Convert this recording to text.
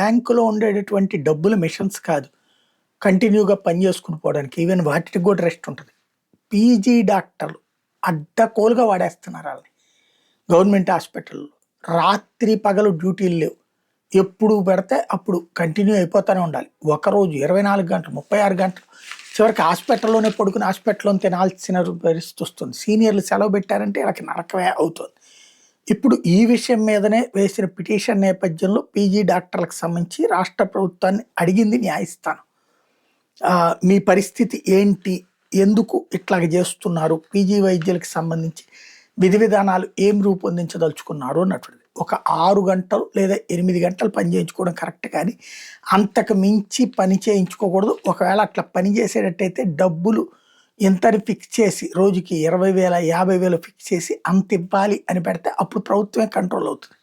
బ్యాంకులో ఉండేటటువంటి డబ్బులు మిషన్స్ కాదు. కంటిన్యూగా పని చేసుకుని పోవడానికి. ఈవెన్ వాటికి కూడా రెస్ట్ ఉంటది. పీజీ డాక్టర్లు అడ్డగోలుగా వాడేస్తున్నారు ఆళ్ళని. గవర్నమెంట్ హాస్పిటల్‌లో. రాత్రి పగలు డ్యూటీలు లేవు. ఎప్పుడు పెడితే అప్పుడు కంటిన్యూ అయిపోతానే ఉండాలి. ఒకరోజు 24 గంటలు, 36 గంటలు. చివరికి హాస్పిటల్‌లోనే పడుకొని హాస్పిటల్‌లోనే తినాల్సిన పరిస్థితి వస్తుంది. సీనియర్‌లు సెలవు పెట్టారంటే ఈళ్ళకి నరకమే అవుతుంది. ఇప్పుడు ఈ విషయం మీదనే వేసిన పిటిషన్ నేపథ్యంలో పీజీ డాక్టర్లకు సంబంధించి రాష్ట్ర ప్రభుత్వాన్ని అడిగింది న్యాయస్థానం. మీ పరిస్థితి ఏంటి? ఎందుకు ఇట్లాగ చేస్తున్నారు? పీజీ వైద్యులకు సంబంధించి విధి విధానాలు ఏం రూపొందించదలుచుకున్నారు అన్నటువంటిది. ఒక 6 గంటలు లేదా 8 గంటలు పని చేయించుకోవడం కరెక్ట్ కానీ, అంతకు మించి పని చేయించుకోకూడదు. ఒకవేళ అట్లా పని చేసేటట్టయితే డబ్బులు ఇంతని ఫిక్స్ చేసి రోజుకి 20,000, 50,000 ఫిక్స్ చేసి అంత ఇవ్వాలి అని పెడితే అప్పుడు ప్రభుత్వమే కంట్రోల్ అవుతుంది.